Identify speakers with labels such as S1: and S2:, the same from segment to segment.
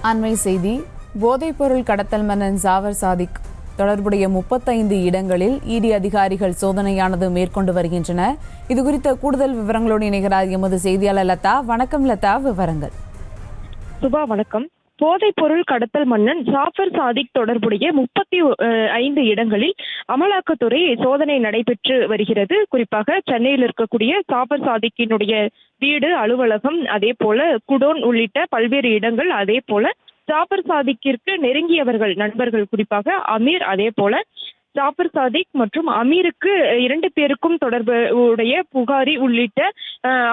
S1: அண்மை செய்தி. போதைப்பொருள் கடத்தல் மன்னன் ஜாஃபர் சாதிக் தொடர்புடைய 35 இடங்களில் இடி அதிகாரிகள் சோதனையானது மேற்கொண்டு வருகின்றனர். இது குறித்த கூடுதல் விவரங்களோடு இணைகிறார் எமது செய்தியாளர் லதா. வணக்கம் லதா, விவரங்கள்.
S2: சுபா வணக்கம். போதைப் பொருள் கடத்தல் மன்னன் ஜாஃபர் சாதிக் தொடர்புடைய 35 இடங்களில் அமலாக்கத்துறை சோதனை நடைபெற்று வருகிறது. குறிப்பாக சென்னையில் இருக்கக்கூடிய ஜாஃபர் சாதிக்கினுடைய வீடு, அலுவலகம், அதே போல குடோன் உள்ளிட்ட பல்வேறு இடங்கள், அதே போல ஜாஃபர் சாதிக்கிற்கு நெருங்கியவர்கள், நண்பர்கள், குறிப்பாக அமீர், அதே போல ஜாஃபர் சாதிக் மற்றும் அமீருக்கு 2 பேருக்கும் தொடர்பு உடைய புகாரி உள்ளிட்ட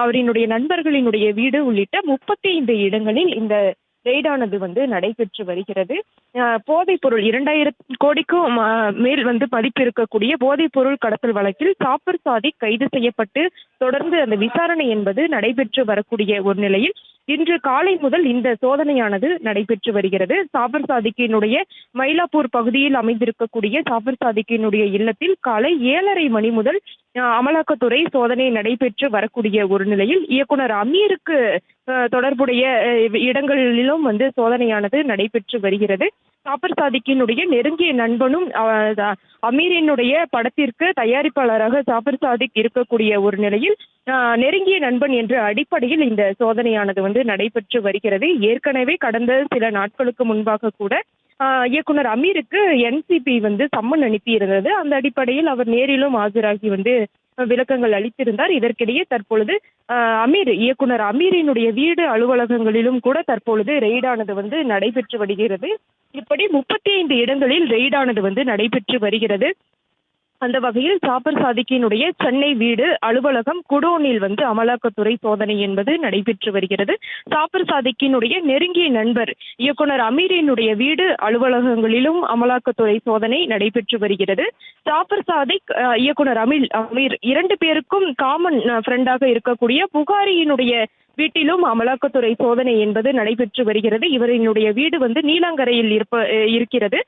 S2: அவரினுடைய நண்பர்களினுடைய வீடு உள்ளிட்ட 35 இடங்களில் இந்த ரெய்டானது நடைபெற்று வருகிறது. போதைப் பொருள் 2000 கோடிக்கும் மேல் மதிப்பு இருக்கக்கூடிய போதைப் பொருள் கடத்தல் வழக்கில் ஜாஃபர் சாதிக் கைது செய்யப்பட்டு தொடர்ந்து அந்த விசாரணை என்பது நடைபெற்று வரக்கூடிய ஒரு நிலையில் இன்று காலை முதல் இந்த சோதனையானது நடைபெற்று வருகிறது. ஜாஃபர் சாதிக்கினுடைய மயிலாப்பூர் பகுதியில் அமைந்திருக்கக்கூடிய ஜாஃபர் சாதிக்கினுடைய இல்லத்தில் காலை 7:30 மணி முதல் அமலாக்கத்துறை சோதனை நடைபெற்று வரக்கூடிய ஒரு நிலையில் இயக்குனர் அமீருக்கு தொடர்புடைய இடங்களிலும் சோதனையானது நடைபெற்று வருகிறது. ஜாஃபர் சாதிக்கினுடைய நெருங்கிய நண்பனும் அமீரினுடைய படத்திற்கு தயாரிப்பாளராக ஜாஃபர் சாதிக் இருக்கக்கூடிய ஒரு நிலையில் நெருங்கிய நண்பன் என்ற அடிப்படையில் இந்த சோதனையானது நடைபெற்று வருகிறது. ஏற்கனவே கடந்த சில நாட்களுக்கு முன்பாக கூட இயக்குனர் அமீருக்கு என்சிபி சம்மன் அனுப்பியிருந்தது. அந்த அடிப்படையில் அவர் நேரிலும் ஆஜராகி விளக்கங்கள் அளித்திருந்தார். இதற்கிடையே தற்பொழுது இயக்குனர் அமீரினுடைய வீடு, அலுவலகங்களிலும் கூட தற்பொழுது ரெய்டானது நடைபெற்று வருகிறது. இப்படி 35 இடங்களில் ரெய்டானது நடைபெற்று வருகிறது. அந்த வகையில் ஜாஃபர் சாதிக்கினுடைய சென்னை வீடு, அலுவலகம், குடோனில் அமலாக்கத்துறை சோதனை என்பது நடைபெற்று வருகிறது. ஜாஃபர் சாதிக்கினுடைய நெருங்கிய நண்பர் இயக்குனர் அமீரினுடைய வீடு, அலுவலகங்களிலும் அமலாக்கத்துறை சோதனை நடைபெற்று வருகிறது. ஜாஃபர் சாதிக், இயக்குனர் அமீர் 2 பேருக்கும் காமன் ஃப்ரெண்டாக இருக்கக்கூடிய புகாரியினுடைய வீட்டிலும் அமலாக்கத்துறை சோதனை என்பது நடைபெற்று வருகிறது. இவரினுடைய வீடு நீலாங்கரையில் இருக்கிறது.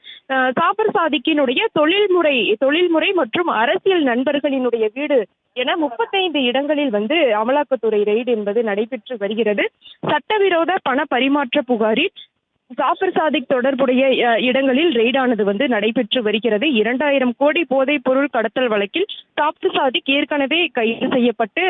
S2: ஜாஃபர் சாதிக்கினுடைய தொழில்முறை மற்றும் அரசியல் நண்பர்களினுடைய வீடு என 35 இடங்களில் அமலாக்கத்துறை ரெய்டு என்பது நடைபெற்று வருகிறது. சட்டவிரோத பண பரிமாற்ற புகாரில் ஜாஃபர் சாதிக் தொடர்புடைய இடங்களில் ரெய்டானது நடைபெற்று வருகிறது. 2000 கோடி போதைப் பொருள் கடத்தல் வழக்கில் ஜாஃபர் சாதிக் ஏற்கனவே கைது செய்யப்பட்டு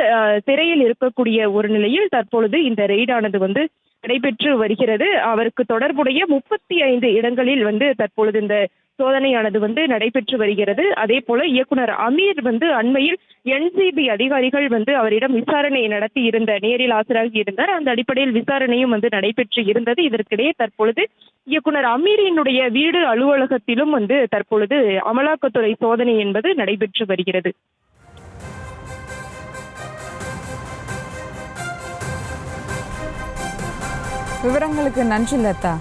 S2: சிறையில் இருக்கக்கூடிய ஒரு நிலையில் தற்பொழுது இந்த ரெய்டானது நடைபெற்று வருகிறது. அவருக்கு தொடர்புடைய 35 இடங்களில் தற்பொழுது இந்த சோதனையானது நடைபெற்று வருகிறது. அதே போல இயக்குனர் அமீர் அண்மையில் என்சிபி அதிகாரிகள் அவரிடம் விசாரணை நடத்தி நேரில் ஆஜராகி இருந்தார். அந்த அடிப்படையில் விசாரணையும் நடைபெற்று இருந்தது. இதற்கிடையே தற்பொழுது இயக்குனர் அமீரினுடைய வீடு, அலுவலகத்திலும் தற்பொழுது அமலாக்கத்துறை சோதனை என்பது நடைபெற்று வருகிறது.
S1: விவரங்களுக்கு நன்றி லதா.